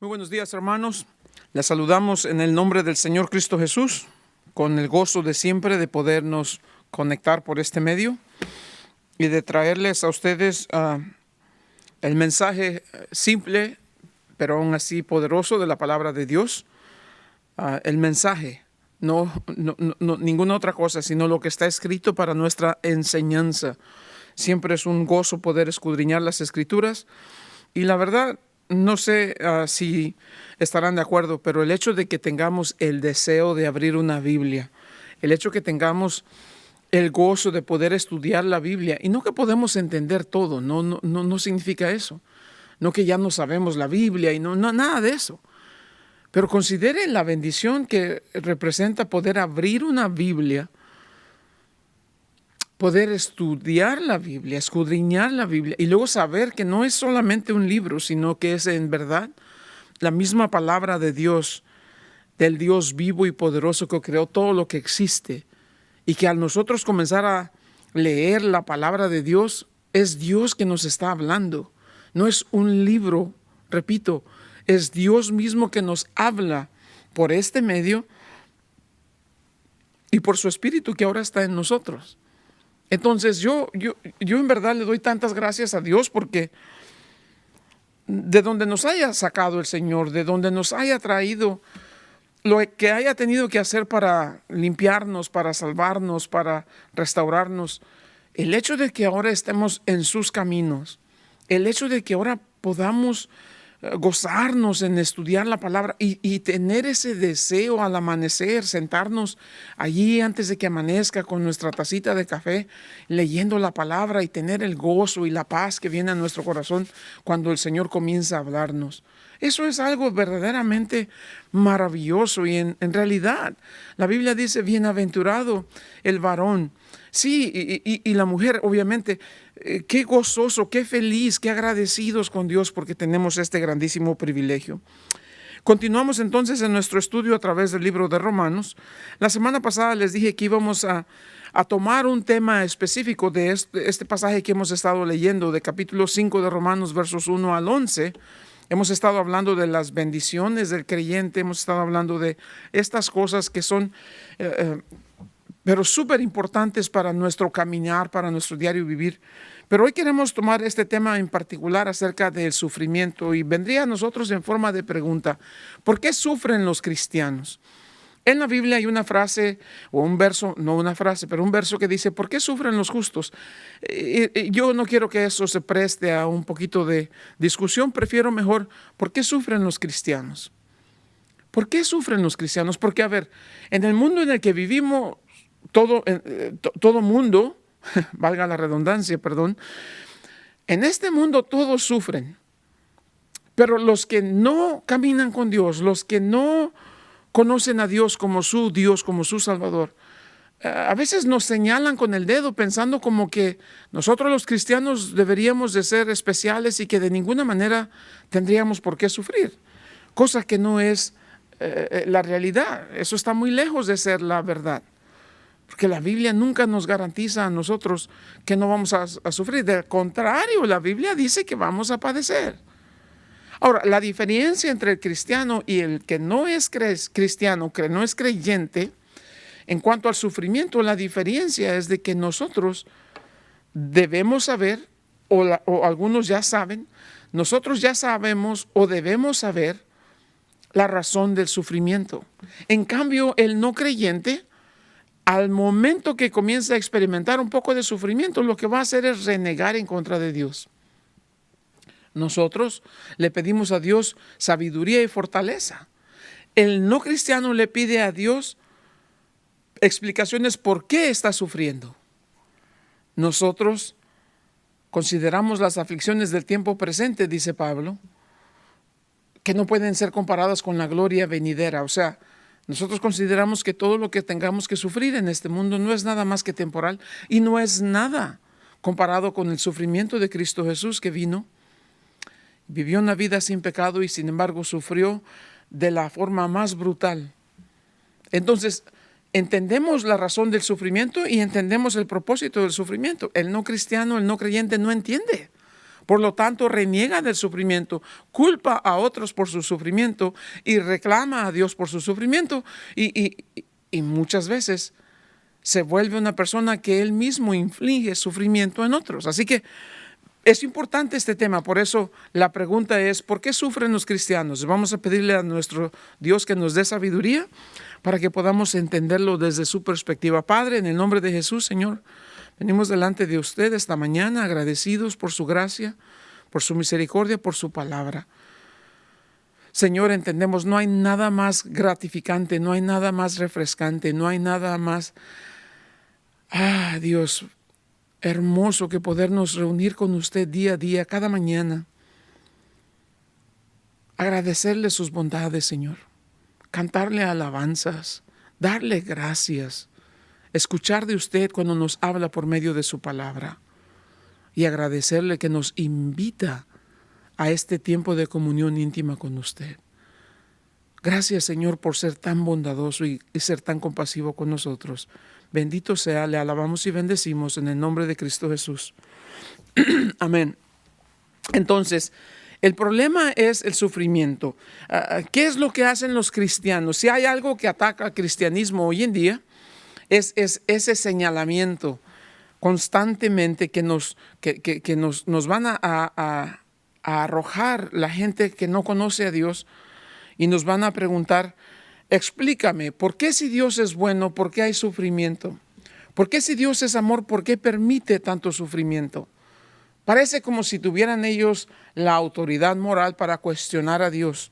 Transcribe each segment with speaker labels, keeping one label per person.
Speaker 1: Muy buenos días, hermanos. Les saludamos en el nombre del Señor Cristo Jesús, con el gozo de siempre de podernos conectar por este medio y de traerles a ustedes el mensaje simple, pero aún así poderoso de la palabra de Dios. El mensaje, no ninguna otra cosa, sino lo que está escrito para nuestra enseñanza. Siempre es un gozo poder escudriñar las Escrituras y la verdad, no sé si estarán de acuerdo, pero el hecho de que tengamos el deseo de abrir una Biblia, el hecho de que tengamos el gozo de poder estudiar la Biblia, y no que podemos entender todo, no significa eso, no que ya no sabemos la Biblia y no nada de eso, pero consideren la bendición que representa poder abrir una Biblia, poder estudiar la Biblia, escudriñar la Biblia y luego saber que no es solamente un libro, sino que es en verdad la misma palabra de Dios, del Dios vivo y poderoso que creó todo lo que existe. Y que al nosotros comenzar a leer la palabra de Dios, es Dios que nos está hablando. No es un libro, repito, es Dios mismo que nos habla por este medio y por su Espíritu que ahora está en nosotros. Entonces yo en verdad le doy tantas gracias a Dios porque de donde nos haya sacado el Señor, de donde nos haya traído, lo que haya tenido que hacer para limpiarnos, para salvarnos, para restaurarnos, el hecho de que ahora estemos en sus caminos, el hecho de que ahora podamos gozarnos en estudiar la palabra y tener ese deseo al amanecer, sentarnos allí antes de que amanezca con nuestra tacita de café, leyendo la palabra y tener el gozo y la paz que viene a nuestro corazón cuando el Señor comienza a hablarnos. Eso es algo verdaderamente maravilloso y en realidad la Biblia dice, bienaventurado el varón. Sí, y la mujer, obviamente, qué gozoso, qué feliz, qué agradecidos con Dios porque tenemos este grandísimo privilegio. Continuamos entonces en nuestro estudio a través del libro de Romanos. La semana pasada les dije que íbamos a tomar un tema específico de este pasaje que hemos estado leyendo, de capítulo 5 de Romanos, versos 1 al 11. Hemos estado hablando de las bendiciones del creyente, hemos estado hablando de estas cosas que son pero súper importantes para nuestro caminar, para nuestro diario vivir. Pero hoy queremos tomar este tema en particular acerca del sufrimiento y vendría a nosotros en forma de pregunta, ¿por qué sufren los cristianos? En la Biblia hay una frase o un verso, no una frase, pero un verso que dice, ¿por qué sufren los justos? Yo no quiero que eso se preste a un poquito de discusión, prefiero mejor, ¿por qué sufren los cristianos? ¿Por qué sufren los cristianos? Porque, a ver, en el mundo en el que vivimos, todo mundo, valga la redundancia, perdón, en este mundo todos sufren, pero los que no caminan con Dios, los que no conocen a Dios, como su Salvador, a veces nos señalan con el dedo pensando como que nosotros los cristianos deberíamos de ser especiales y que de ninguna manera tendríamos por qué sufrir, cosa que no es la realidad. Eso está muy lejos de ser la verdad. Porque la Biblia nunca nos garantiza a nosotros que no vamos a sufrir. Del contrario, la Biblia dice que vamos a padecer. Ahora, la diferencia entre el cristiano y el que no es cristiano, que no es creyente, en cuanto al sufrimiento, la diferencia es de que nosotros debemos saber, o algunos ya saben, nosotros ya sabemos o debemos saber la razón del sufrimiento. En cambio, el no creyente, al momento que comienza a experimentar un poco de sufrimiento, lo que va a hacer es renegar en contra de Dios. Nosotros le pedimos a Dios sabiduría y fortaleza. El no cristiano le pide a Dios explicaciones por qué está sufriendo. Nosotros consideramos las aflicciones del tiempo presente, dice Pablo, que no pueden ser comparadas con la gloria venidera. O sea, nosotros consideramos que todo lo que tengamos que sufrir en este mundo no es nada más que temporal y no es nada comparado con el sufrimiento de Cristo Jesús, que vino, vivió una vida sin pecado y sin embargo sufrió de la forma más brutal. Entonces, entendemos la razón del sufrimiento y entendemos el propósito del sufrimiento. El no cristiano, el no creyente no entiende Por lo tanto, reniega del sufrimiento, culpa a otros por su sufrimiento y reclama a Dios por su sufrimiento. Y muchas veces se vuelve una persona que él mismo inflige sufrimiento en otros. Así que es importante este tema. Por eso la pregunta es, ¿por qué sufren los cristianos? Vamos a pedirle a nuestro Dios que nos dé sabiduría para que podamos entenderlo desde su perspectiva. Padre, en el nombre de Jesús, Señor, venimos delante de usted esta mañana agradecidos por su gracia, por su misericordia, por su palabra. Señor, entendemos, no hay nada más gratificante, no hay nada más refrescante, no hay nada más, Dios, hermoso que podernos reunir con usted día a día, cada mañana. Agradecerle sus bondades, Señor. Cantarle alabanzas, darle gracias, escuchar de usted cuando nos habla por medio de su palabra y agradecerle que nos invita a este tiempo de comunión íntima con usted. Gracias, Señor, por ser tan bondadoso y ser tan compasivo con nosotros. Bendito sea, le alabamos y bendecimos en el nombre de Cristo Jesús. Amén. Entonces, el problema es el sufrimiento. ¿Qué es lo que hacen los cristianos? Si hay algo que ataca al cristianismo hoy en día, es ese señalamiento constantemente que nos van a arrojar la gente que no conoce a Dios y nos van a preguntar, explícame, ¿por qué si Dios es bueno, por qué hay sufrimiento? ¿Por qué si Dios es amor, por qué permite tanto sufrimiento? Parece como si tuvieran ellos la autoridad moral para cuestionar a Dios.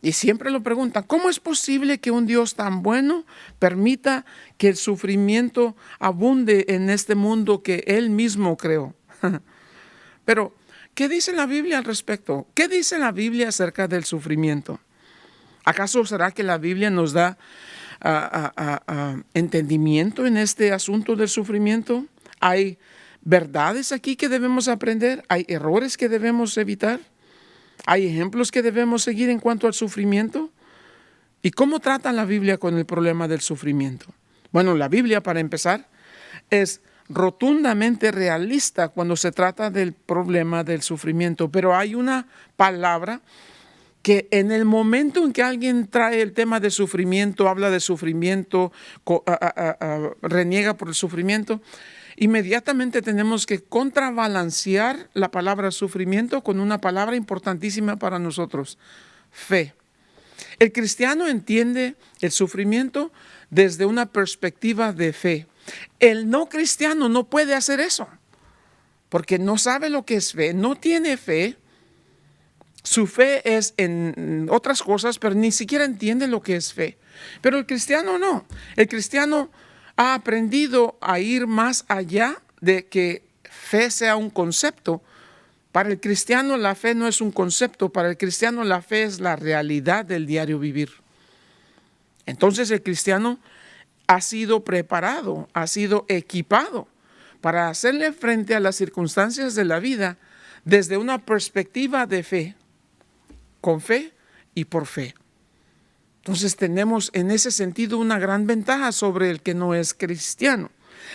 Speaker 1: Y siempre lo preguntan, ¿cómo es posible que un Dios tan bueno permita que el sufrimiento abunde en este mundo que Él mismo creó? Pero, ¿qué dice la Biblia al respecto? ¿Qué dice la Biblia acerca del sufrimiento? ¿Acaso será que la Biblia nos da entendimiento en este asunto del sufrimiento? ¿Hay verdades aquí que debemos aprender? ¿Hay errores que debemos evitar? ¿Hay ejemplos que debemos seguir en cuanto al sufrimiento? ¿Y cómo trata la Biblia con el problema del sufrimiento? Bueno, la Biblia, para empezar, es rotundamente realista cuando se trata del problema del sufrimiento, pero hay una palabra que en el momento en que alguien trae el tema de sufrimiento, habla de sufrimiento, reniega por el sufrimiento, inmediatamente tenemos que contrabalancear la palabra sufrimiento con una palabra importantísima para nosotros, fe. El cristiano entiende el sufrimiento desde una perspectiva de fe. El no cristiano no puede hacer eso, porque no sabe lo que es fe, no tiene fe. Su fe es en otras cosas, pero ni siquiera entiende lo que es fe. Pero el cristiano no. El cristiano ha aprendido a ir más allá de que fe sea un concepto. Para el cristiano la fe no es un concepto, para el cristiano la fe es la realidad del diario vivir. Entonces el cristiano ha sido preparado, ha sido equipado para hacerle frente a las circunstancias de la vida desde una perspectiva de fe, con fe y por fe. Entonces tenemos en ese sentido una gran ventaja sobre el que no es cristiano.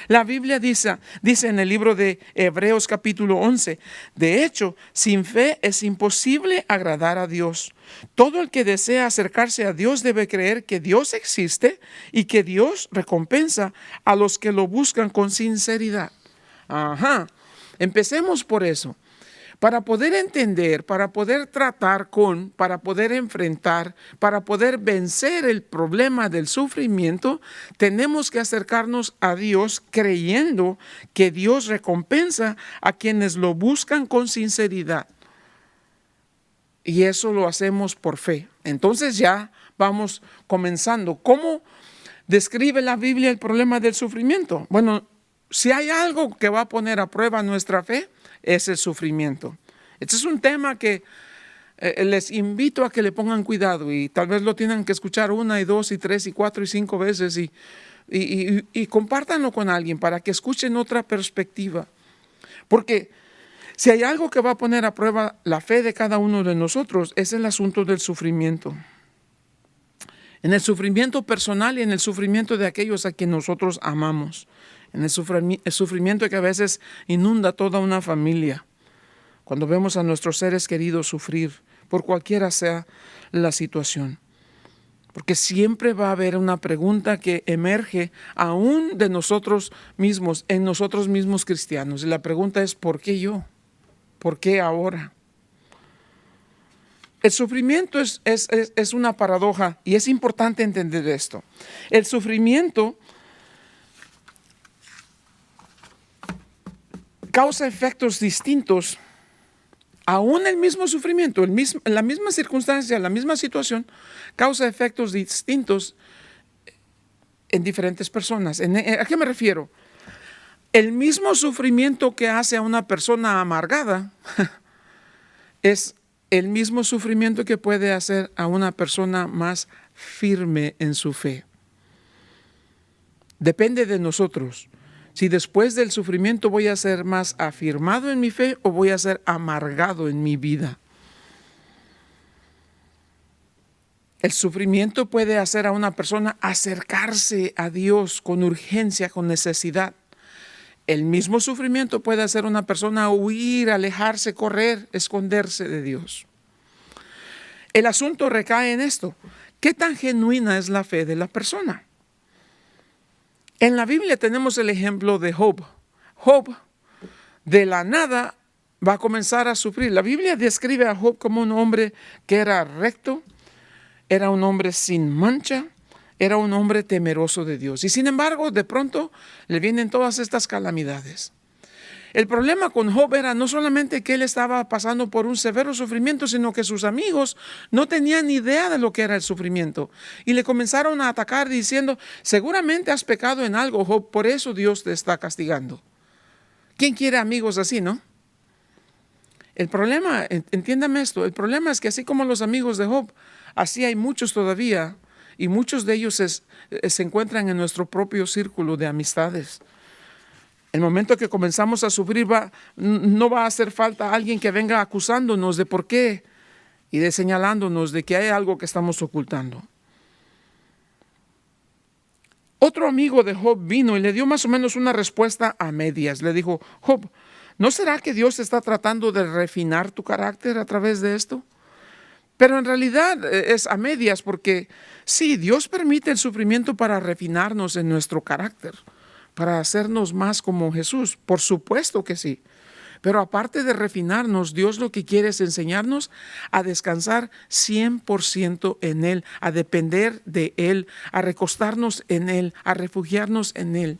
Speaker 1: La Biblia dice en el libro de Hebreos capítulo 11, de hecho, sin fe es imposible agradar a Dios. Todo el que desea acercarse a Dios debe creer que Dios existe y que Dios recompensa a los que lo buscan con sinceridad. Empecemos por eso. Para poder entender, para poder tratar con, para poder enfrentar, para poder vencer el problema del sufrimiento, tenemos que acercarnos a Dios creyendo que Dios recompensa a quienes lo buscan con sinceridad. Y eso lo hacemos por fe. Entonces ya vamos comenzando. ¿Cómo describe la Biblia el problema del sufrimiento? Bueno, si hay algo que va a poner a prueba nuestra fe, es el sufrimiento. Este es un tema que les invito a que le pongan cuidado y tal vez lo tengan que escuchar 1 y 2 y 3 y 4 y 5 veces y compártanlo con alguien para que escuchen otra perspectiva. Porque si hay algo que va a poner a prueba la fe de cada uno de nosotros, es el asunto del sufrimiento. En el sufrimiento personal y en el sufrimiento de aquellos a quienes nosotros amamos. En el sufrimiento que a veces inunda toda una familia. cuando vemos a nuestros seres queridos sufrir, por cualquiera sea la situación. Porque siempre va a haber una pregunta que emerge aún de nosotros mismos, en nosotros mismos cristianos. Y la pregunta es, ¿por qué yo? ¿Por qué ahora? El sufrimiento es una paradoja y es importante entender esto. El sufrimiento causa efectos distintos. Aún el mismo sufrimiento, la misma circunstancia, la misma situación, causa efectos distintos en diferentes personas. ¿A qué me refiero? El mismo sufrimiento que hace a una persona amargada es el mismo sufrimiento que puede hacer a una persona más firme en su fe. Depende de nosotros. Si después del sufrimiento voy a ser más afirmado en mi fe o voy a ser amargado en mi vida. El sufrimiento puede hacer a una persona acercarse a Dios con urgencia, con necesidad. El mismo sufrimiento puede hacer a una persona huir, alejarse, correr, esconderse de Dios. El asunto recae en esto. ¿Qué tan genuina es la fe de la persona? En la Biblia tenemos el ejemplo de Job. Job, de la nada, va a comenzar a sufrir. La Biblia describe a Job como un hombre que era recto, era un hombre sin mancha, era un hombre temeroso de Dios. Y sin embargo, de pronto le vienen todas estas calamidades. El problema con Job era no solamente que él estaba pasando por un severo sufrimiento, sino que sus amigos no tenían ni idea de lo que era el sufrimiento. Y le comenzaron a atacar diciendo, seguramente has pecado en algo, Job, por eso Dios te está castigando. ¿Quién quiere amigos así, no? El problema, entiéndame esto, el problema es que así como los amigos de Job, así hay muchos todavía, y muchos de ellos se encuentran en nuestro propio círculo de amistades. El momento que comenzamos a sufrir no va a hacer falta alguien que venga acusándonos de por qué y de señalándonos de que hay algo que estamos ocultando. Otro amigo de Job vino y le dio más o menos una respuesta a medias. Le dijo, Job, ¿no será que Dios está tratando de refinar tu carácter a través de esto? Pero en realidad es a medias porque sí, Dios permite el sufrimiento para refinarnos en nuestro carácter, para hacernos más como Jesús. Por supuesto que sí. Pero aparte de refinarnos, Dios lo que quiere es enseñarnos a descansar 100% en Él, a depender de Él, a recostarnos en Él, a refugiarnos en Él.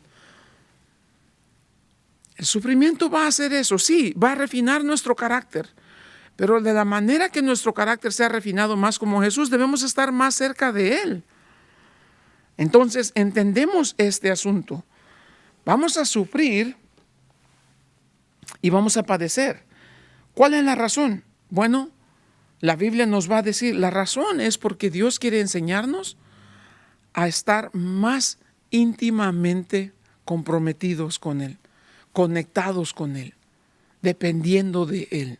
Speaker 1: El sufrimiento va a hacer eso, sí, va a refinar nuestro carácter. Pero de la manera que nuestro carácter sea refinado más como Jesús, debemos estar más cerca de Él. Entonces, entendemos este asunto. Vamos a sufrir y vamos a padecer. ¿Cuál es la razón? Bueno, la Biblia nos va a decir, la razón es porque Dios quiere enseñarnos a estar más íntimamente comprometidos con Él, conectados con Él, dependiendo de Él.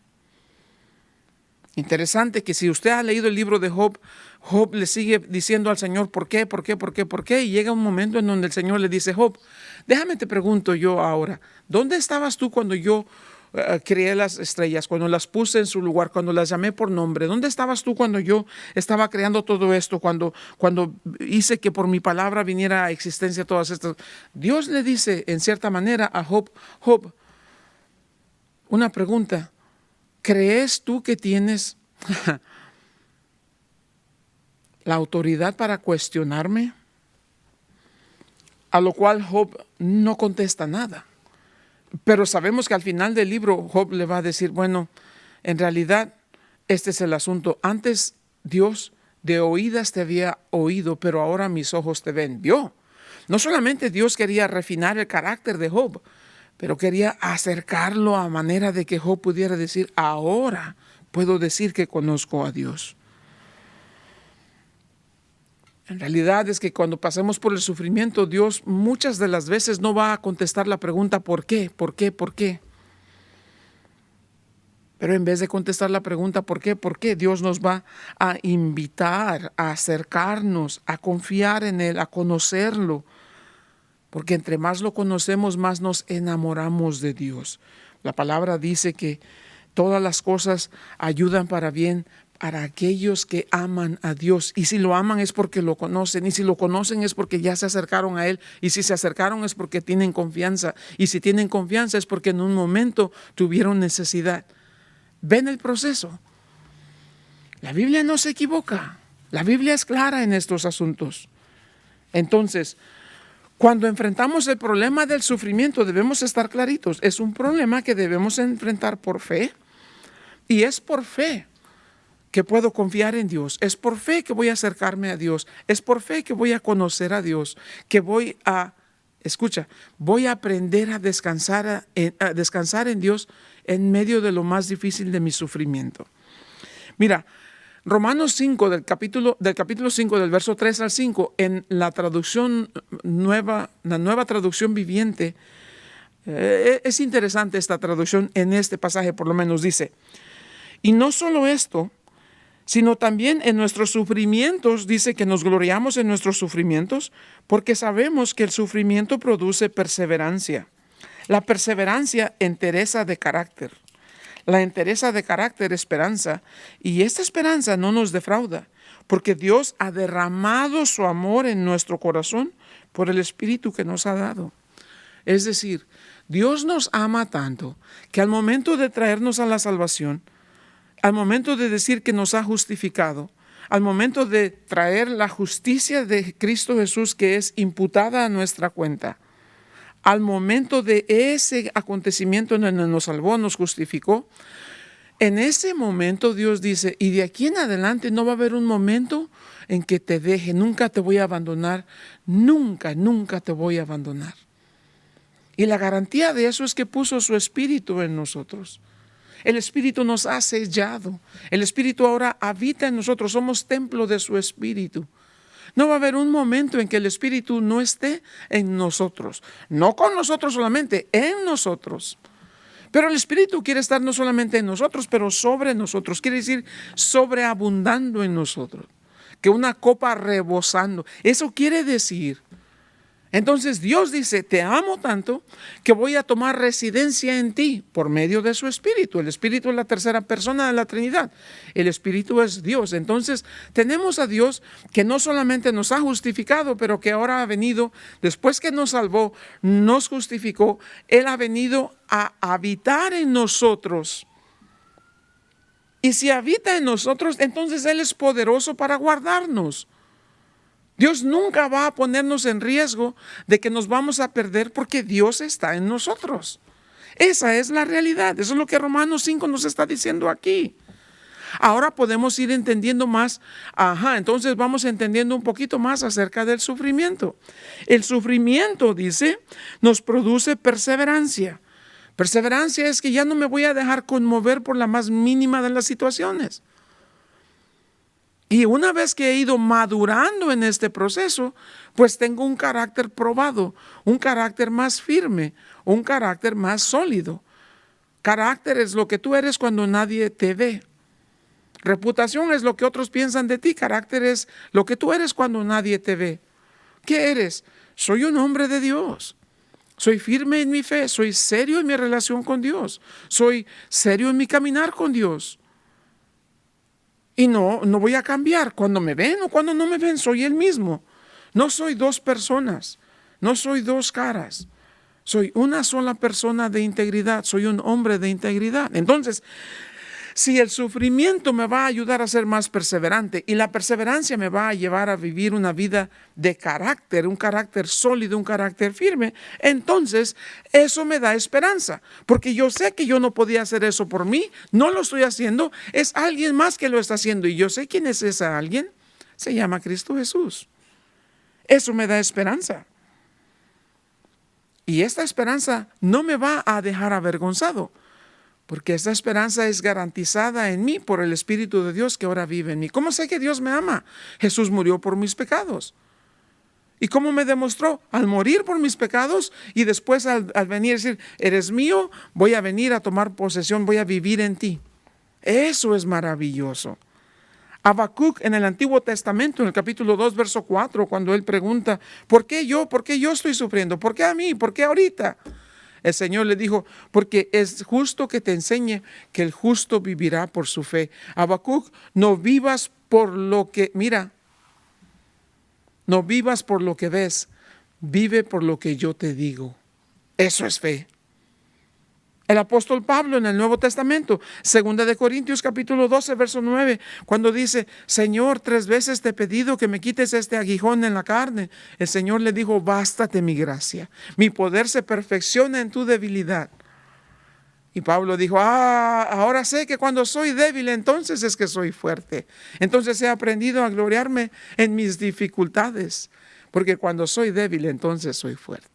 Speaker 1: Interesante que si usted ha leído el libro de Job, Job le sigue diciendo al Señor, ¿por qué? Y llega un momento en donde el Señor le dice, Job, déjame te pregunto yo ahora, ¿dónde estabas tú cuando yo creé las estrellas, cuando las puse en su lugar, cuando las llamé por nombre? ¿Dónde estabas tú cuando yo estaba creando todo esto, cuando hice que por mi palabra viniera a existencia todas estas? Dios le dice en cierta manera a Job, Job, una pregunta, ¿crees tú que tienes la autoridad para cuestionarme? A lo cual Job no contesta nada. Pero sabemos que al final del libro Job le va a decir, bueno, en realidad este es el asunto. Antes Dios de oídas te había oído, pero ahora mis ojos te ven. Vio. No solamente Dios quería refinar el carácter de Job, pero quería acercarlo a manera de que Job pudiera decir, ahora puedo decir que conozco a Dios. En realidad es que cuando pasemos por el sufrimiento, Dios muchas de las veces no va a contestar la pregunta ¿por qué? ¿Por qué? ¿Por qué? Pero en vez de contestar la pregunta ¿por qué? ¿Por qué? Dios nos va a invitar a acercarnos, a confiar en Él, a conocerlo. Porque entre más lo conocemos, más nos enamoramos de Dios. La palabra dice que todas las cosas ayudan para bien para aquellos que aman a Dios. Y si lo aman es porque lo conocen. Y si lo conocen es porque ya se acercaron a Él. Y si se acercaron es porque tienen confianza. Y si tienen confianza es porque en un momento tuvieron necesidad. ¿Ven el proceso? La Biblia no se equivoca. La Biblia es clara en estos asuntos. Entonces, cuando enfrentamos el problema del sufrimiento, debemos estar claritos. Es un problema que debemos enfrentar por fe. Y es por fe que puedo confiar en Dios. Es por fe que voy a acercarme a Dios. Es por fe que voy a conocer a Dios. Que voy a aprender a descansar en Dios en medio de lo más difícil de mi sufrimiento. Mira, Romanos 5, del capítulo 5, del verso 3 al 5, en la traducción nueva, la nueva traducción viviente, es interesante esta traducción en este pasaje, por lo menos dice, y no solo esto, sino también en nuestros sufrimientos, dice que nos gloriamos en nuestros sufrimientos, porque sabemos que el sufrimiento produce perseverancia. La perseverancia, entereza de carácter. La entereza de carácter, esperanza. Y esta esperanza no nos defrauda, porque Dios ha derramado su amor en nuestro corazón por el Espíritu que nos ha dado. Es decir, Dios nos ama tanto que al momento de traernos a la salvación, al momento de decir que nos ha justificado, al momento de traer la justicia de Cristo Jesús que es imputada a nuestra cuenta, al momento de ese acontecimiento en donde nos salvó, nos justificó, en ese momento Dios dice, y de aquí en adelante no va a haber un momento en que te deje, nunca te voy a abandonar, nunca, nunca te voy a abandonar. Y la garantía de eso es que puso su Espíritu en nosotros. El Espíritu nos ha sellado. El Espíritu ahora habita en nosotros, somos templo de su Espíritu. No va a haber un momento en que el Espíritu no esté en nosotros. No con nosotros solamente, en nosotros. Pero el Espíritu quiere estar no solamente en nosotros, pero sobre nosotros. Quiere decir sobreabundando en nosotros. Que una copa rebosando. Eso quiere decir. Entonces Dios dice, te amo tanto que voy a tomar residencia en ti por medio de su Espíritu. El Espíritu es la tercera persona de la Trinidad. El Espíritu es Dios. Entonces tenemos a Dios que no solamente nos ha justificado, pero que ahora ha venido, después que nos salvó, nos justificó. Él ha venido a habitar en nosotros. Y si habita en nosotros, entonces Él es poderoso para guardarnos. Dios nunca va a ponernos en riesgo de que nos vamos a perder porque Dios está en nosotros. Esa es la realidad. Eso es lo que Romanos 5 nos está diciendo aquí. Ahora podemos ir entendiendo más. Entonces vamos entendiendo un poquito más acerca del sufrimiento. El sufrimiento, dice, nos produce perseverancia. Perseverancia es que ya no me voy a dejar conmover por la más mínima de las situaciones. Y una vez que he ido madurando en este proceso, pues tengo un carácter probado, un carácter más firme, un carácter más sólido. Carácter es lo que tú eres cuando nadie te ve. Reputación es lo que otros piensan de ti. Carácter es lo que tú eres cuando nadie te ve. ¿Qué eres? Soy un hombre de Dios. Soy firme en mi fe. Soy serio en mi relación con Dios. Soy serio en mi caminar con Dios. Y no voy a cambiar. Cuando me ven o cuando no me ven, soy el mismo. No soy dos personas. No soy dos caras. Soy una sola persona de integridad. Soy un hombre de integridad. Entonces, si el sufrimiento me va a ayudar a ser más perseverante y la perseverancia me va a llevar a vivir una vida de carácter, un carácter sólido, un carácter firme, entonces eso me da esperanza. Porque yo sé que yo no podía hacer eso por mí, no lo estoy haciendo, es alguien más que lo está haciendo. Y yo sé quién es ese alguien, se llama Cristo Jesús. Eso me da esperanza. Y esta esperanza no me va a dejar avergonzado. Porque esta esperanza es garantizada en mí por el Espíritu de Dios que ahora vive en mí. ¿Cómo sé que Dios me ama? Jesús murió por mis pecados. ¿Y cómo me demostró? Al morir por mis pecados y después al venir a decir, eres mío, voy a venir a tomar posesión, voy a vivir en ti. Eso es maravilloso. Habacuc en el Antiguo Testamento, en el capítulo 2, verso 4, cuando él pregunta, ¿por qué yo? ¿Por qué yo estoy sufriendo? ¿Por qué a mí? ¿Por qué ahorita? El Señor le dijo, porque es justo que te enseñe que el justo vivirá por su fe. Habacuc, no vivas por lo que, mira, no vivas por lo que ves, vive por lo que yo te digo. Eso es fe. El apóstol Pablo en el Nuevo Testamento, 2 Corintios capítulo 12, verso 9, cuando dice, Señor, 3 veces te he pedido que me quites este aguijón en la carne. El Señor le dijo, bástate mi gracia. Mi poder se perfecciona en tu debilidad. Y Pablo dijo, ahora sé que cuando soy débil, entonces es que soy fuerte. Entonces he aprendido a gloriarme en mis dificultades, porque cuando soy débil, entonces soy fuerte.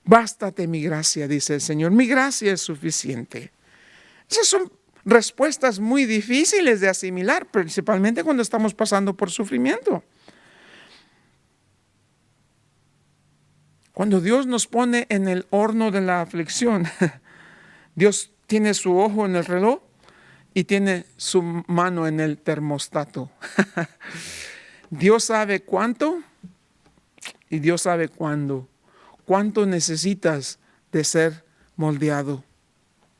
Speaker 1: Bástate mi gracia, dice el Señor. Mi gracia es suficiente. Esas son respuestas muy difíciles de asimilar, principalmente cuando estamos pasando por sufrimiento. Cuando Dios nos pone en el horno de la aflicción, Dios tiene su ojo en el reloj y tiene su mano en el termostato. Dios sabe cuánto y Dios sabe cuándo. ¿Cuánto necesitas de ser moldeado?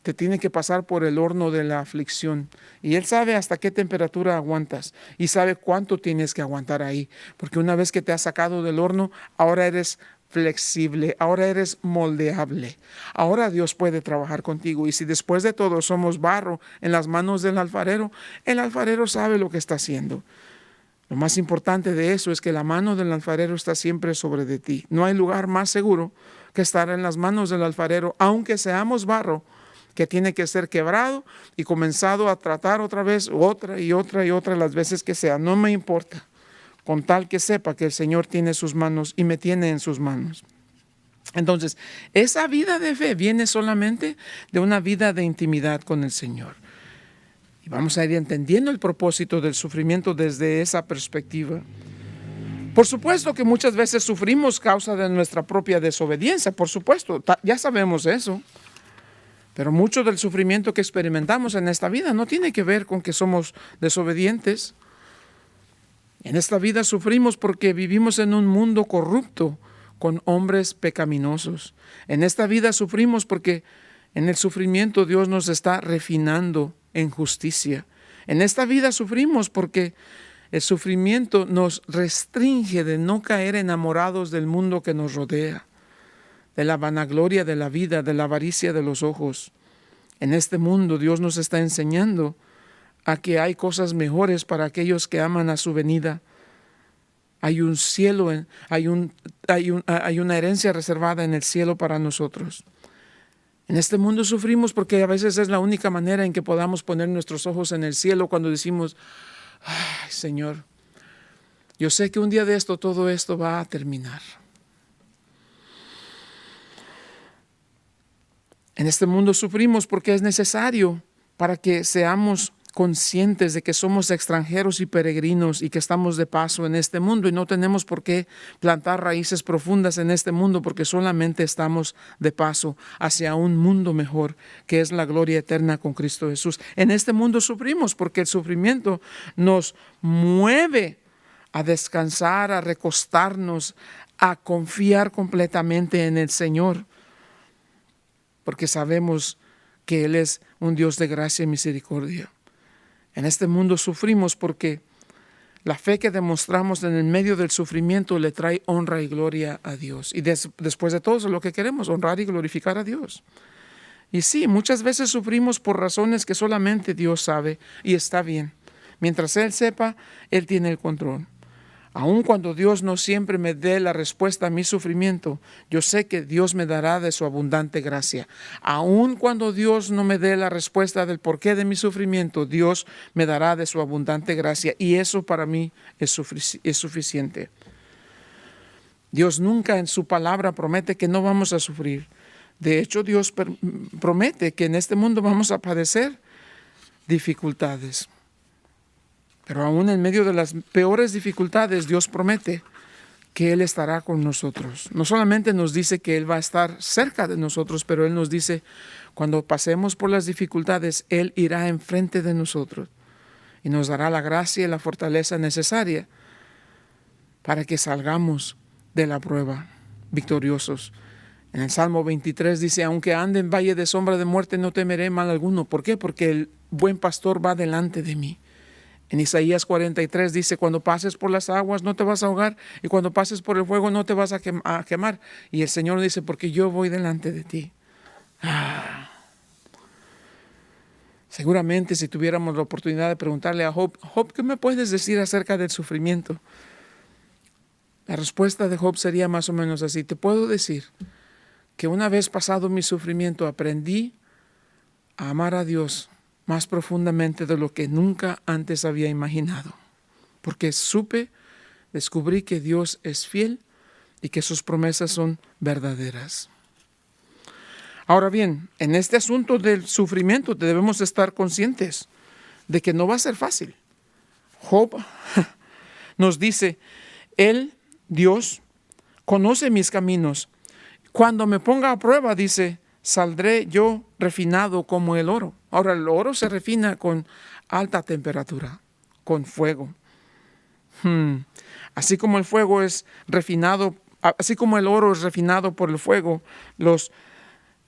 Speaker 1: Te tiene que pasar por el horno de la aflicción. Y Él sabe hasta qué temperatura aguantas. Y sabe cuánto tienes que aguantar ahí. Porque una vez que te has sacado del horno, ahora eres flexible, ahora eres moldeable. Ahora Dios puede trabajar contigo. Y si después de todo somos barro en las manos del alfarero, el alfarero sabe lo que está haciendo. Lo más importante de eso es que la mano del alfarero está siempre sobre de ti. No hay lugar más seguro que estar en las manos del alfarero, aunque seamos barro, que tiene que ser quebrado y comenzado a tratar otra vez, otra y otra las veces que sea. No me importa, con tal que sepa que el Señor tiene sus manos y me tiene en sus manos. Entonces, esa vida de fe viene solamente de una vida de intimidad con el Señor. Y vamos a ir entendiendo el propósito del sufrimiento desde esa perspectiva. Por supuesto que muchas veces sufrimos causa de nuestra propia desobediencia, por supuesto, ya sabemos eso. Pero mucho del sufrimiento que experimentamos en esta vida no tiene que ver con que somos desobedientes. En esta vida sufrimos porque vivimos en un mundo corrupto con hombres pecaminosos. En esta vida sufrimos porque en el sufrimiento Dios nos está refinando en justicia. En esta vida sufrimos porque el sufrimiento nos restringe de no caer enamorados del mundo que nos rodea, de la vanagloria de la vida, de la avaricia de los ojos. En este mundo Dios nos está enseñando a que hay cosas mejores para aquellos que aman a su venida. Hay un cielo, hay una herencia reservada en el cielo para nosotros. En este mundo sufrimos porque a veces es la única manera en que podamos poner nuestros ojos en el cielo cuando decimos, ay, Señor, yo sé que un día de esto, todo esto va a terminar. En este mundo sufrimos porque es necesario para que seamos conscientes de que somos extranjeros y peregrinos y que estamos de paso en este mundo y no tenemos por qué plantar raíces profundas en este mundo porque solamente estamos de paso hacia un mundo mejor que es la gloria eterna con Cristo Jesús. En este mundo sufrimos porque el sufrimiento nos mueve a descansar, a recostarnos, a confiar completamente en el Señor, porque sabemos que Él es un Dios de gracia y misericordia. En este mundo sufrimos porque la fe que demostramos en el medio del sufrimiento le trae honra y gloria a Dios. Y después de todo eso es lo que queremos, honrar y glorificar a Dios. Y sí, muchas veces sufrimos por razones que solamente Dios sabe y está bien. Mientras Él sepa, Él tiene el control. Aun cuando Dios no siempre me dé la respuesta a mi sufrimiento, yo sé que Dios me dará de su abundante gracia. Aun cuando Dios no me dé la respuesta del porqué de mi sufrimiento, Dios me dará de su abundante gracia. Y eso para mí es suficiente. Dios nunca en su palabra promete que no vamos a sufrir. De hecho, Dios promete que en este mundo vamos a padecer dificultades. Pero aún en medio de las peores dificultades, Dios promete que Él estará con nosotros. No solamente nos dice que Él va a estar cerca de nosotros, pero Él nos dice, cuando pasemos por las dificultades, Él irá enfrente de nosotros y nos dará la gracia y la fortaleza necesaria para que salgamos de la prueba victoriosos. En el Salmo 23 dice, aunque ande en valle de sombra de muerte, no temeré mal alguno. ¿Por qué? Porque el buen pastor va delante de mí. En Isaías 43 dice, cuando pases por las aguas no te vas a ahogar, y cuando pases por el fuego no te vas a quemar. Y el Señor dice, porque yo voy delante de ti. Seguramente si tuviéramos la oportunidad de preguntarle a Job, Job, ¿qué me puedes decir acerca del sufrimiento? La respuesta de Job sería más o menos así. Te puedo decir que una vez pasado mi sufrimiento aprendí a amar a Dios más profundamente de lo que nunca antes había imaginado. Porque descubrí que Dios es fiel y que sus promesas son verdaderas. Ahora bien, en este asunto del sufrimiento debemos estar conscientes de que no va a ser fácil. Job nos dice, Él, Dios, conoce mis caminos. Cuando me ponga a prueba, dice, saldré yo refinado como el oro. Ahora, el oro se refina con alta temperatura, con fuego. Así como el fuego es refinado, así como el oro es refinado por el fuego, los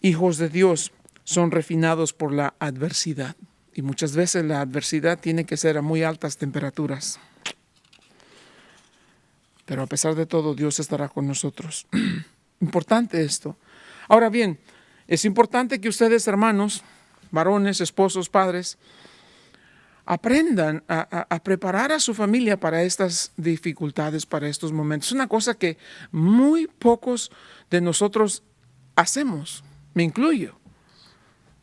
Speaker 1: hijos de Dios son refinados por la adversidad. Y muchas veces la adversidad tiene que ser a muy altas temperaturas. Pero a pesar de todo, Dios estará con nosotros. Importante esto. Ahora bien, es importante que ustedes, hermanos, varones, esposos, padres, aprendan a preparar a su familia para estas dificultades, para estos momentos. Es una cosa que muy pocos de nosotros hacemos, me incluyo.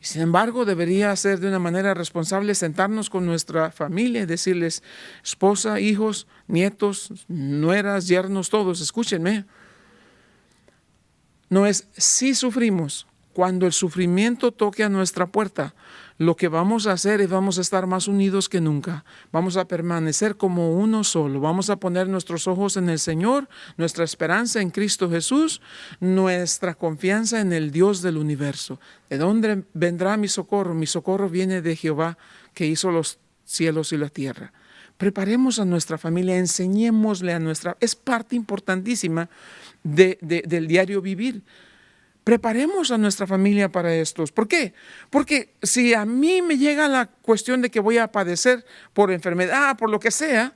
Speaker 1: Y sin embargo, debería ser de una manera responsable sentarnos con nuestra familia y decirles, esposa, hijos, nietos, nueras, yernos, todos, escúchenme. No es si sufrimos, cuando el sufrimiento toque a nuestra puerta, lo que vamos a hacer es vamos a estar más unidos que nunca. Vamos a permanecer como uno solo. Vamos a poner nuestros ojos en el Señor, nuestra esperanza en Cristo Jesús, nuestra confianza en el Dios del universo. ¿De dónde vendrá mi socorro? Mi socorro viene de Jehová, que hizo los cielos y la tierra. Preparemos a nuestra familia, enseñémosle a nuestra... Es parte importantísima del diario vivir. Preparemos a nuestra familia para estos. ¿Por qué? Porque si a mí me llega la cuestión de que voy a padecer por enfermedad, por lo que sea,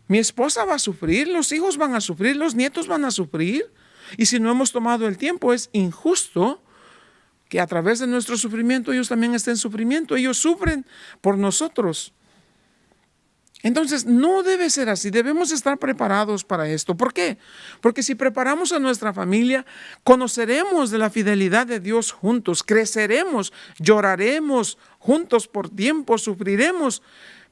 Speaker 1: mi esposa va a sufrir, los hijos van a sufrir, los nietos van a sufrir. Y si no hemos tomado el tiempo, es injusto que a través de nuestro sufrimiento ellos también estén en sufrimiento. Ellos sufren por nosotros. Entonces, no debe ser así, debemos estar preparados para esto. ¿Por qué? Porque si preparamos a nuestra familia, conoceremos de la fidelidad de Dios juntos, creceremos, lloraremos juntos por tiempo, sufriremos,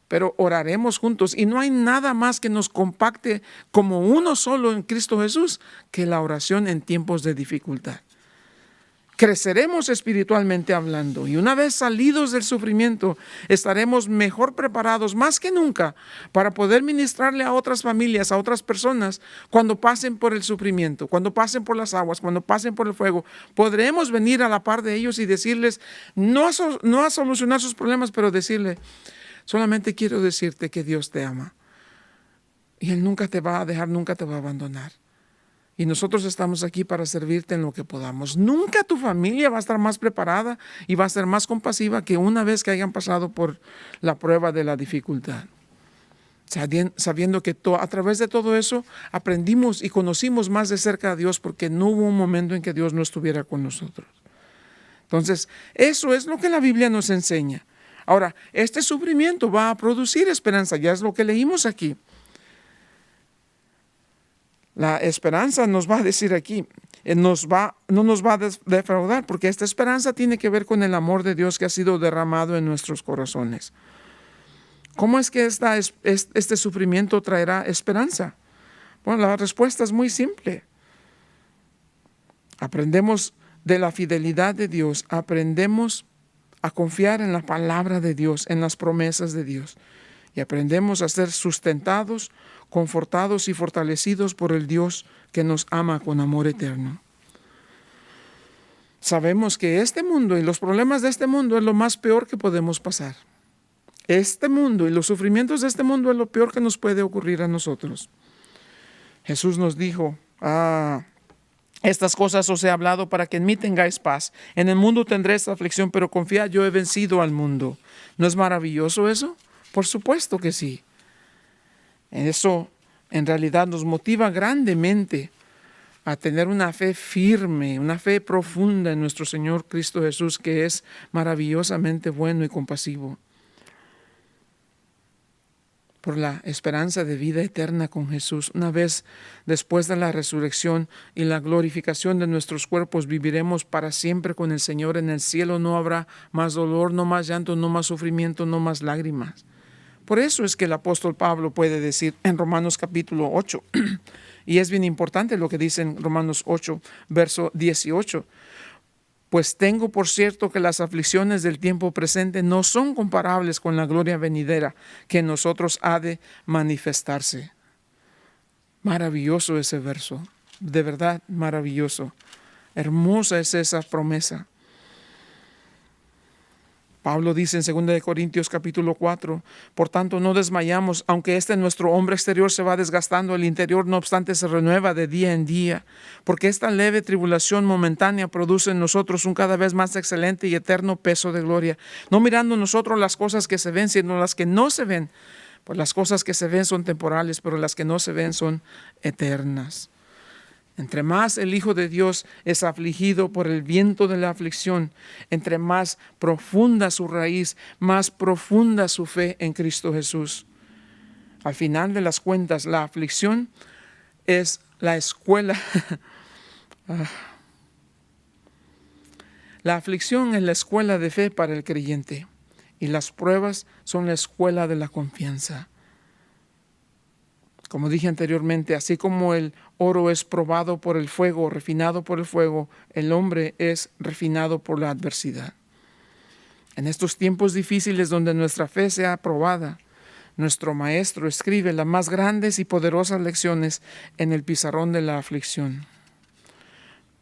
Speaker 1: pero oraremos juntos. Y no hay nada más que nos compacte como uno solo en Cristo Jesús que la oración en tiempos de dificultad. Creceremos espiritualmente hablando y una vez salidos del sufrimiento estaremos mejor preparados más que nunca para poder ministrarle a otras familias, a otras personas cuando pasen por el sufrimiento, cuando pasen por las aguas, cuando pasen por el fuego. Podremos venir a la par de ellos y decirles, no a solucionar sus problemas, pero decirle, solamente quiero decirte que Dios te ama y Él nunca te va a dejar, nunca te va a abandonar. Y nosotros estamos aquí para servirte en lo que podamos. Nunca tu familia va a estar más preparada y va a ser más compasiva que una vez que hayan pasado por la prueba de la dificultad. Sabiendo que a través de todo eso aprendimos y conocimos más de cerca a Dios porque no hubo un momento en que Dios no estuviera con nosotros. Entonces, eso es lo que la Biblia nos enseña. Ahora, este sufrimiento va a producir esperanza, ya es lo que leímos aquí. La esperanza nos va a decir aquí, no nos va a defraudar, porque esta esperanza tiene que ver con el amor de Dios que ha sido derramado en nuestros corazones. ¿Cómo es que este sufrimiento traerá esperanza? Bueno, la respuesta es muy simple. Aprendemos de la fidelidad de Dios, aprendemos a confiar en la palabra de Dios, en las promesas de Dios, y aprendemos a ser sustentados, confortados y fortalecidos por el Dios que nos ama con amor eterno. Sabemos que este mundo y los problemas de este mundo es lo más peor que podemos pasar. Este mundo y los sufrimientos de este mundo es lo peor que nos puede ocurrir a nosotros. Jesús nos dijo, Estas cosas os he hablado para que en mí tengáis paz. En el mundo tendréis aflicción, pero confiad, yo he vencido al mundo. ¿No es maravilloso eso? Por supuesto que sí. Eso en realidad nos motiva grandemente a tener una fe firme, una fe profunda en nuestro Señor Cristo Jesús, que es maravillosamente bueno y compasivo, por la esperanza de vida eterna con Jesús. Una vez después de la resurrección y la glorificación de nuestros cuerpos, viviremos para siempre con el Señor en el cielo. No habrá más dolor, no más llanto, no más sufrimiento, no más lágrimas. Por eso es que el apóstol Pablo puede decir en Romanos capítulo 8, y es bien importante lo que dice en Romanos 8, verso 18, pues tengo por cierto que las aflicciones del tiempo presente no son comparables con la gloria venidera que en nosotros ha de manifestarse. Maravilloso ese verso, de verdad maravilloso. Hermosa es esa promesa. Pablo dice en 2 Corintios capítulo 4, por tanto no desmayamos, aunque nuestro hombre exterior se va desgastando, el interior no obstante se renueva de día en día, porque esta leve tribulación momentánea produce en nosotros un cada vez más excelente y eterno peso de gloria, no mirando nosotros las cosas que se ven, sino las que no se ven, pues las cosas que se ven son temporales, pero las que no se ven son eternas. Entre más el Hijo de Dios es afligido por el viento de la aflicción, entre más profunda su raíz, más profunda su fe en Cristo Jesús. Al final de las cuentas, la aflicción es la escuela. La aflicción es la escuela de fe para el creyente y las pruebas son la escuela de la confianza. Como dije anteriormente, así como el oro es probado por el fuego, refinado por el fuego, el hombre es refinado por la adversidad. En estos tiempos difíciles donde nuestra fe sea probada, nuestro Maestro escribe las más grandes y poderosas lecciones en el pizarrón de la aflicción.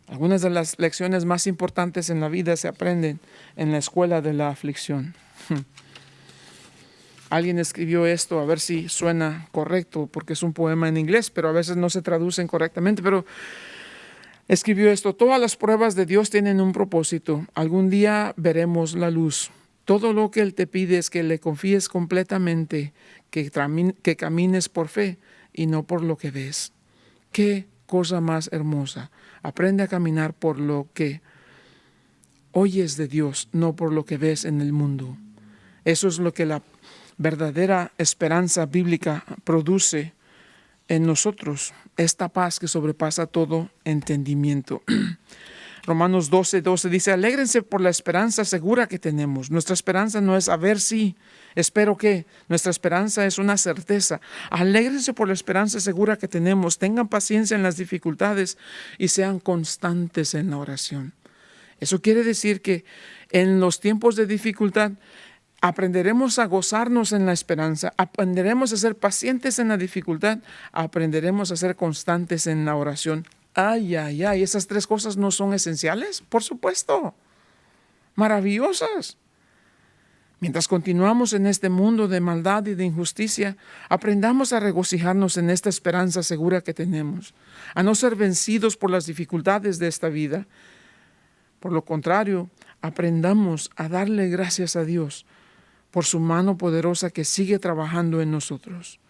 Speaker 1: Algunas de las lecciones más importantes en la vida se aprenden en la escuela de la aflicción. Alguien escribió esto, a ver si suena correcto, porque es un poema en inglés, pero a veces no se traducen correctamente, pero escribió esto: todas las pruebas de Dios tienen un propósito. Algún día veremos la luz. Todo lo que Él te pide es que le confíes completamente, que camines por fe y no por lo que ves. Qué cosa más hermosa. Aprende a caminar por lo que oyes de Dios, no por lo que ves en el mundo. Eso es lo que la verdadera esperanza bíblica produce en nosotros, esta paz que sobrepasa todo entendimiento. Romanos 12:12 dice: alégrense por la esperanza segura que tenemos. Nuestra esperanza no es a ver si, espero que. Nuestra esperanza es una certeza. Alégrense por la esperanza segura que tenemos. Tengan paciencia en las dificultades y sean constantes en la oración. Eso quiere decir que en los tiempos de dificultad aprenderemos a gozarnos en la esperanza, aprenderemos a ser pacientes en la dificultad, aprenderemos a ser constantes en la oración. Ay, ¿esas tres cosas no son esenciales? Por supuesto, maravillosas. Mientras continuamos en este mundo de maldad y de injusticia, aprendamos a regocijarnos en esta esperanza segura que tenemos, a no ser vencidos por las dificultades de esta vida. Por lo contrario, aprendamos a darle gracias a Dios por su mano poderosa que sigue trabajando en nosotros.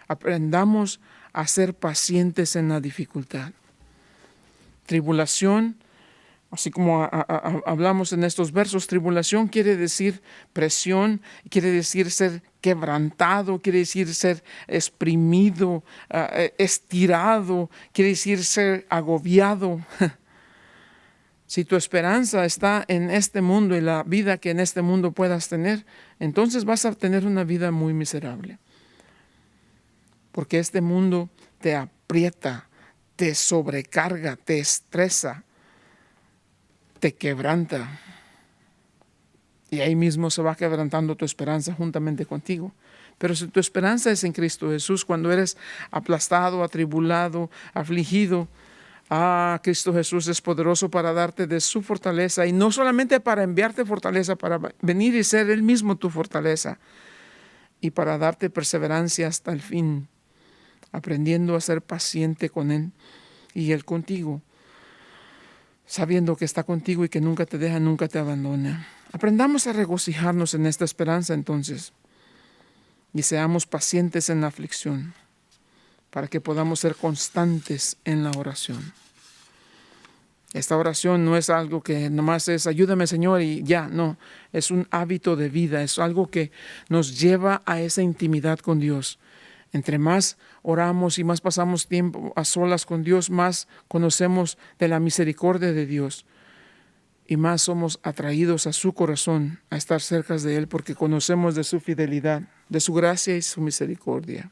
Speaker 1: Aprendamos a ser pacientes en la dificultad. Tribulación, así como hablamos en estos versos, tribulación quiere decir presión, quiere decir ser quebrantado, quiere decir ser exprimido, estirado, quiere decir ser agobiado. Si tu esperanza está en este mundo y la vida que en este mundo puedas tener, entonces vas a tener una vida muy miserable. Porque este mundo te aprieta, te sobrecarga, te estresa, te quebranta. Y ahí mismo se va quebrantando tu esperanza juntamente contigo. Pero si tu esperanza es en Cristo Jesús, cuando eres aplastado, atribulado, afligido, Cristo Jesús es poderoso para darte de su fortaleza, y no solamente para enviarte fortaleza, para venir y ser Él mismo tu fortaleza, y para darte perseverancia hasta el fin, aprendiendo a ser paciente con Él y Él contigo. sabiendo que está contigo y que nunca te deja, nunca te abandona. Aprendamos a regocijarnos en esta esperanza entonces y seamos pacientes en la aflicción para que podamos ser constantes en la oración. Esta oración no es algo que nomás es ayúdame Señor y ya, no, es un hábito de vida, es algo que nos lleva a esa intimidad con Dios. Entre más oramos y más pasamos tiempo a solas con Dios, más conocemos de la misericordia de Dios y más somos atraídos a su corazón, a estar cerca de Él, porque conocemos de su fidelidad, de su gracia y su misericordia.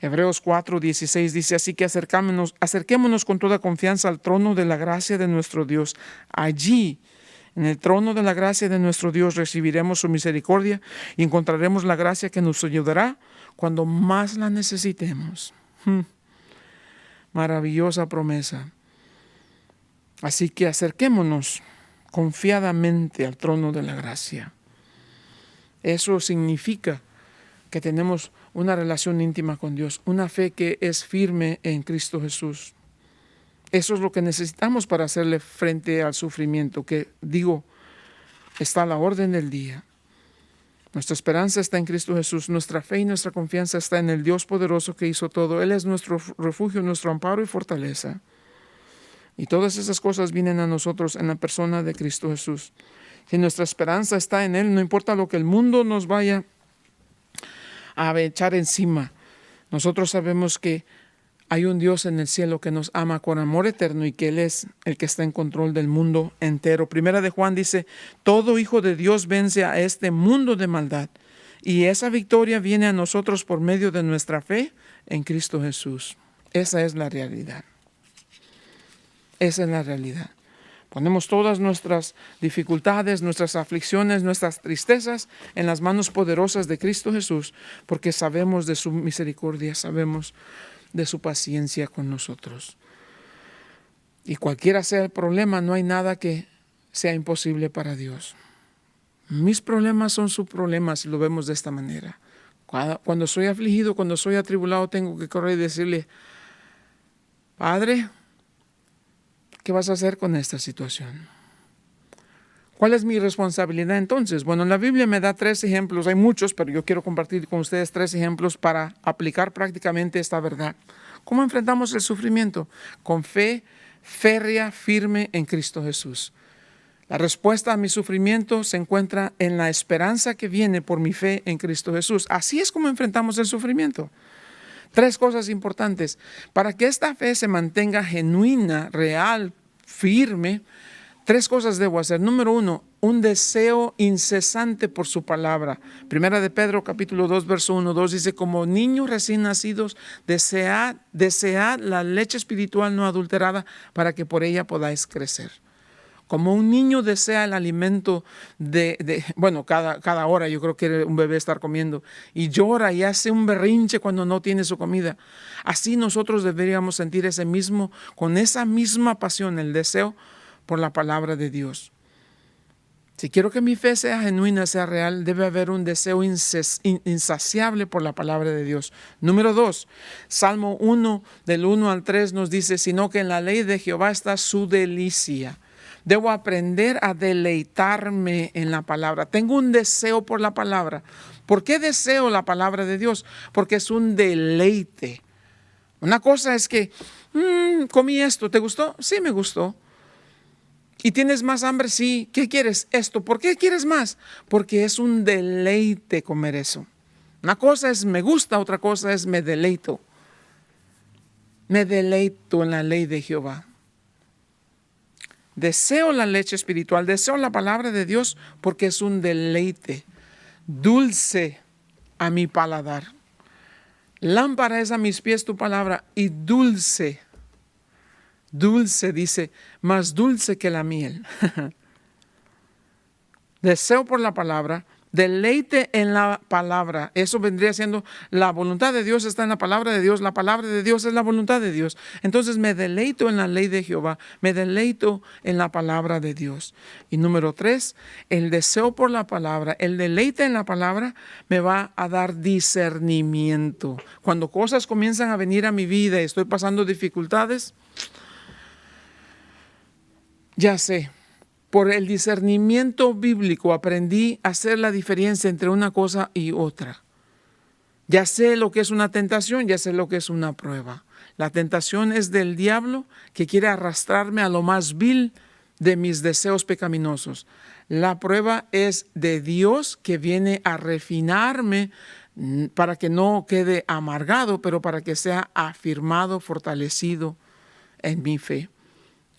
Speaker 1: Hebreos 4:16 dice, así que acerquémonos con toda confianza al trono de la gracia de nuestro Dios. Allí, en el trono de la gracia de nuestro Dios, recibiremos su misericordia y encontraremos la gracia que nos ayudará cuando más la necesitemos. Maravillosa promesa. Así que acerquémonos confiadamente al trono de la gracia. Eso significa que tenemos una relación íntima con Dios, una fe que es firme en Cristo Jesús. Eso es lo que necesitamos para hacerle frente al sufrimiento, que digo, está a la orden del día. Nuestra esperanza está en Cristo Jesús, nuestra fe y nuestra confianza está en el Dios poderoso que hizo todo. Él es nuestro refugio, nuestro amparo y fortaleza. Y todas esas cosas vienen a nosotros en la persona de Cristo Jesús. Si nuestra esperanza está en Él, no importa lo que el mundo nos vaya a echar encima, nosotros sabemos que hay un Dios en el cielo que nos ama con amor eterno y que Él es el que está en control del mundo entero. Primera de Juan dice, todo hijo de Dios vence a este mundo de maldad y esa victoria viene a nosotros por medio de nuestra fe en Cristo Jesús. Esa es la realidad. Esa es la realidad. Ponemos todas nuestras dificultades, nuestras aflicciones, nuestras tristezas en las manos poderosas de Cristo Jesús, porque sabemos de su misericordia, sabemos de su paciencia con nosotros. Y cualquiera sea el problema, no hay nada que sea imposible para Dios. Mis problemas son sus problemas, si lo vemos de esta manera. Cuando soy afligido, cuando soy atribulado, tengo que correr y decirle, Padre, ¿qué vas a hacer con esta situación? ¿Cuál es mi responsabilidad entonces? Bueno, la Biblia me da 3 ejemplos, hay muchos, pero yo quiero compartir con ustedes 3 ejemplos para aplicar prácticamente esta verdad. ¿Cómo enfrentamos el sufrimiento? Con fe férrea, firme en Cristo Jesús. La respuesta a mi sufrimiento se encuentra en la esperanza que viene por mi fe en Cristo Jesús. Así es como enfrentamos el sufrimiento. 3 cosas importantes. Para que esta fe se mantenga genuina, real, firme, 3 cosas debo hacer. Número 1, un deseo incesante por su palabra. Primera de Pedro, capítulo 2, verso 1, 2 dice, como niños recién nacidos, desead la leche espiritual no adulterada para que por ella podáis crecer. Como un niño desea el alimento cada hora yo creo que un bebé estar comiendo y llora y hace un berrinche cuando no tiene su comida. Así nosotros deberíamos sentir con esa misma pasión, el deseo por la palabra de Dios. Si quiero que mi fe sea genuina, sea real, debe haber un deseo insaciable por la palabra de Dios. Número 2, Salmo 1, del 1 al 3 nos dice, sino que en la ley de Jehová está su delicia. Debo aprender a deleitarme en la palabra. Tengo un deseo por la palabra. ¿Por qué deseo la palabra de Dios? Porque es un deleite. Una cosa es que, comí esto, ¿te gustó? Sí, me gustó. ¿Y tienes más hambre? Sí. ¿Qué quieres? Esto. ¿Por qué quieres más? Porque es un deleite comer eso. Una cosa es me gusta, otra cosa es me deleito. Me deleito en la ley de Jehová. Deseo la leche espiritual, deseo la palabra de Dios porque es un deleite, dulce a mi paladar. Lámpara es a mis pies tu palabra y dulce, dice, más dulce que la miel. Deseo por la palabra, deleite en la palabra. Eso vendría siendo la voluntad de Dios está en la palabra de Dios. La palabra de Dios es la voluntad de Dios. Entonces me deleito en la ley de Jehová. Me deleito en la palabra de Dios. Y número 3, el deseo por la palabra, el deleite en la palabra me va a dar discernimiento. Cuando cosas comienzan a venir a mi vida y estoy pasando dificultades, Ya sé, por el discernimiento bíblico aprendí a hacer la diferencia entre una cosa y otra. Ya sé lo que es una tentación, ya sé lo que es una prueba. La tentación es del diablo que quiere arrastrarme a lo más vil de mis deseos pecaminosos. La prueba es de Dios que viene a refinarme para que no quede amargado, pero para que sea afirmado, fortalecido en mi fe.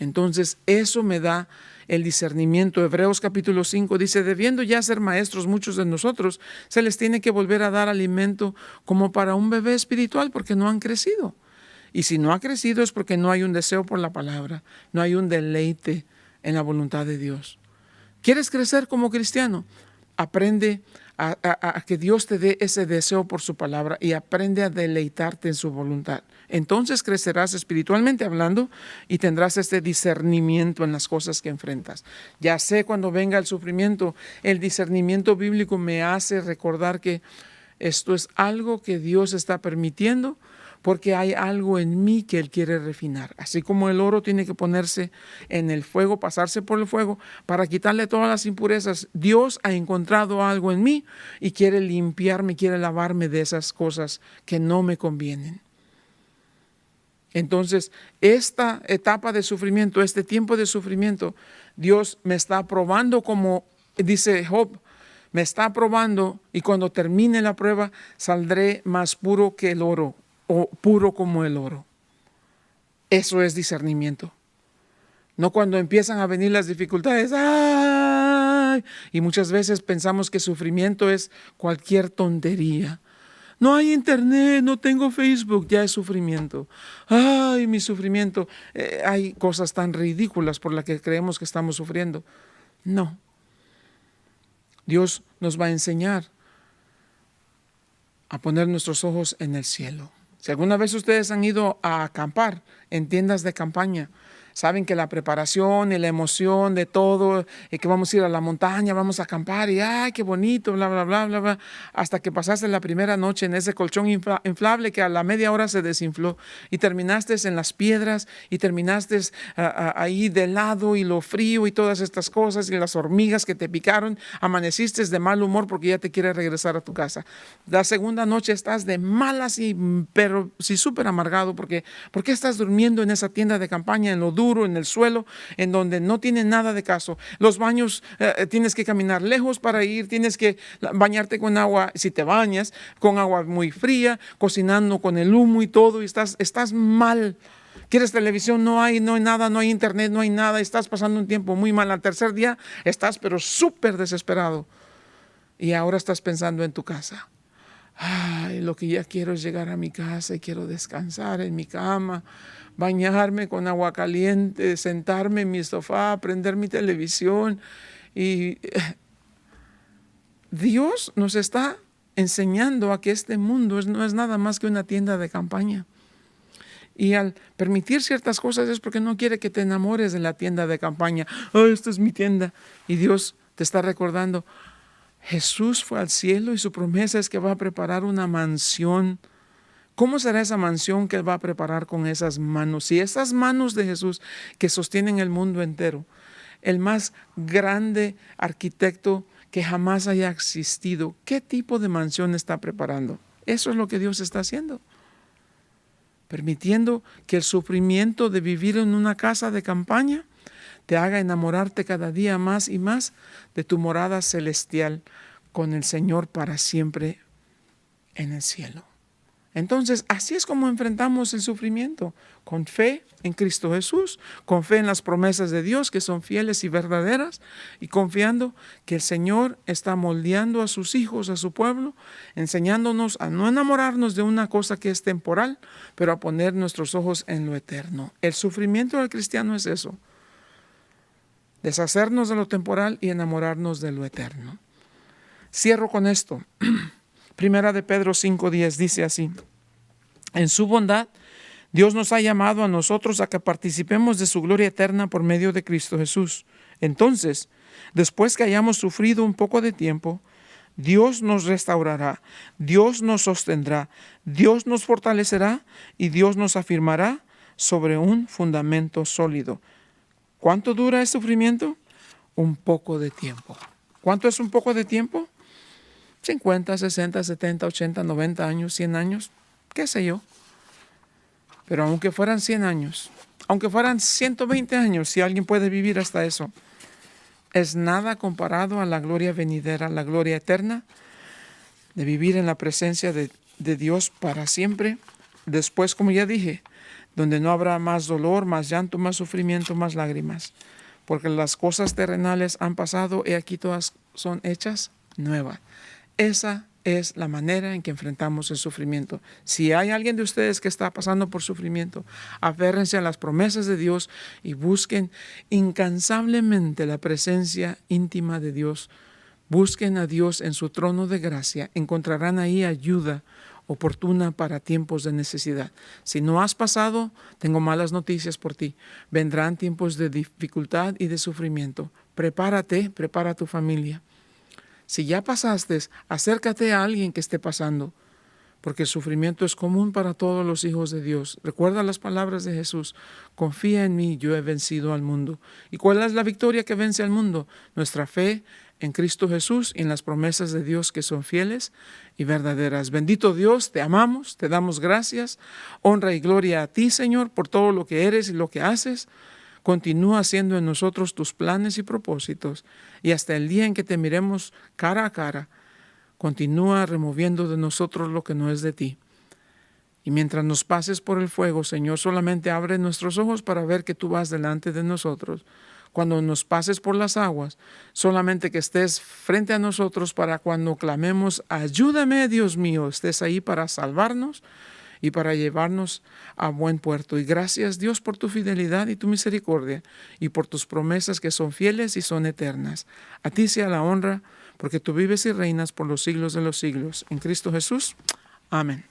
Speaker 1: Entonces, eso me da el discernimiento. Hebreos capítulo 5 dice, debiendo ya ser maestros muchos de nosotros, se les tiene que volver a dar alimento como para un bebé espiritual porque no han crecido. Y si no ha crecido es porque no hay un deseo por la palabra, no hay un deleite en la voluntad de Dios. ¿Quieres crecer como cristiano? Aprende a que Dios te dé ese deseo por su palabra y aprende a deleitarte en su voluntad. Entonces crecerás espiritualmente hablando y tendrás este discernimiento en las cosas que enfrentas. Ya sé cuando venga el sufrimiento, el discernimiento bíblico me hace recordar que esto es algo que Dios está permitiendo porque hay algo en mí que Él quiere refinar. Así como el oro tiene que ponerse en el fuego, pasarse por el fuego para quitarle todas las impurezas, Dios ha encontrado algo en mí y quiere limpiarme, quiere lavarme de esas cosas que no me convienen. Entonces, esta etapa de sufrimiento, este tiempo de sufrimiento, Dios me está probando, como dice Job, me está probando, y cuando termine la prueba saldré más puro que el oro, o puro como el oro. Eso es discernimiento. No cuando empiezan a venir las dificultades, ¡ay! Y muchas veces pensamos que sufrimiento es cualquier tontería. No hay internet, no tengo Facebook, ya es sufrimiento. Ay, mi sufrimiento. Hay cosas tan ridículas por las que creemos que estamos sufriendo. No. Dios nos va a enseñar a poner nuestros ojos en el cielo. Si alguna vez ustedes han ido a acampar en tiendas de campaña, saben que la preparación y la emoción de todo, que vamos a ir a la montaña, vamos a acampar y ¡ay, qué bonito! Bla, bla, bla, bla, bla, hasta que pasaste la primera noche en ese colchón inflable que a la media hora se desinfló y terminaste en las piedras y terminaste ahí de lado y lo frío y todas estas cosas y las hormigas que te picaron, amaneciste de mal humor porque ya te quieres regresar a tu casa. La segunda noche estás de malas, pero sí súper amargado porque estás durmiendo en esa tienda de campaña, en lo duro, en el suelo, en donde no tiene nada de caso. Los baños, tienes que caminar lejos para ir, tienes que bañarte con agua, si te bañas, con agua muy fría, cocinando con el humo y todo, y estás mal. ¿Quieres televisión? No hay nada, no hay internet, no hay nada, estás pasando un tiempo muy mal. Al tercer día estás pero súper desesperado y ahora estás pensando en tu casa. Ay, lo que ya quiero es llegar a mi casa y quiero descansar en mi cama, bañarme con agua caliente, sentarme en mi sofá, prender mi televisión. Y Dios nos está enseñando a que este mundo no es nada más que una tienda de campaña. Y al permitir ciertas cosas es porque no quiere que te enamores de la tienda de campaña. Oh, esta es mi tienda. Y Dios te está recordando, Jesús fue al cielo y su promesa es que va a preparar una mansión. ¿Cómo será esa mansión que Él va a preparar con esas manos? Y esas manos de Jesús que sostienen el mundo entero, el más grande arquitecto que jamás haya existido, ¿qué tipo de mansión está preparando? Eso es lo que Dios está haciendo. Permitiendo que el sufrimiento de vivir en una casa de campaña te haga enamorarte cada día más y más de tu morada celestial con el Señor para siempre en el cielo. Entonces, así es como enfrentamos el sufrimiento, con fe en Cristo Jesús, con fe en las promesas de Dios que son fieles y verdaderas, y confiando que el Señor está moldeando a sus hijos, a su pueblo, enseñándonos a no enamorarnos de una cosa que es temporal, pero a poner nuestros ojos en lo eterno. El sufrimiento del cristiano es eso, deshacernos de lo temporal y enamorarnos de lo eterno. Cierro con esto. Primera de Pedro 5:10 dice así: en su bondad, Dios nos ha llamado a nosotros a que participemos de su gloria eterna por medio de Cristo Jesús. Entonces, después que hayamos sufrido un poco de tiempo, Dios nos restaurará, Dios nos sostendrá, Dios nos fortalecerá y Dios nos afirmará sobre un fundamento sólido. ¿Cuánto dura el sufrimiento? Un poco de tiempo. ¿Cuánto es un poco de tiempo? 50, 60, 70, 80, 90 años, 100 años, qué sé yo. Pero aunque fueran 100 años, aunque fueran 120 años, si alguien puede vivir hasta eso, es nada comparado a la gloria venidera, la gloria eterna de vivir en la presencia de Dios para siempre. Después, como ya dije, donde no habrá más dolor, más llanto, más sufrimiento, más lágrimas. Porque las cosas terrenales han pasado y aquí todas son hechas nuevas. Esa es la manera en que enfrentamos el sufrimiento. Si hay alguien de ustedes que está pasando por sufrimiento, aférrense a las promesas de Dios y busquen incansablemente la presencia íntima de Dios. Busquen a Dios en su trono de gracia. Encontrarán ahí ayuda oportuna para tiempos de necesidad. Si no has pasado, tengo malas noticias por ti. Vendrán tiempos de dificultad y de sufrimiento. Prepárate, prepara a tu familia. Si ya pasaste, acércate a alguien que esté pasando, porque el sufrimiento es común para todos los hijos de Dios. Recuerda las palabras de Jesús: confía en mí, yo he vencido al mundo. ¿Y cuál es la victoria que vence al mundo? Nuestra fe en Cristo Jesús y en las promesas de Dios que son fieles y verdaderas. Bendito Dios, te amamos, te damos gracias, honra y gloria a ti, Señor, por todo lo que eres y lo que haces. Continúa haciendo en nosotros tus planes y propósitos, y hasta el día en que te miremos cara a cara, continúa removiendo de nosotros lo que no es de ti. Y mientras nos pases por el fuego, Señor, solamente abre nuestros ojos para ver que tú vas delante de nosotros. Cuando nos pases por las aguas, solamente que estés frente a nosotros para cuando clamemos: ayúdame, Dios mío, estés ahí para salvarnos y para llevarnos a buen puerto. Y gracias, Dios, por tu fidelidad y tu misericordia y por tus promesas que son fieles y son eternas. A ti sea la honra, porque tú vives y reinas por los siglos de los siglos. En Cristo Jesús. Amén.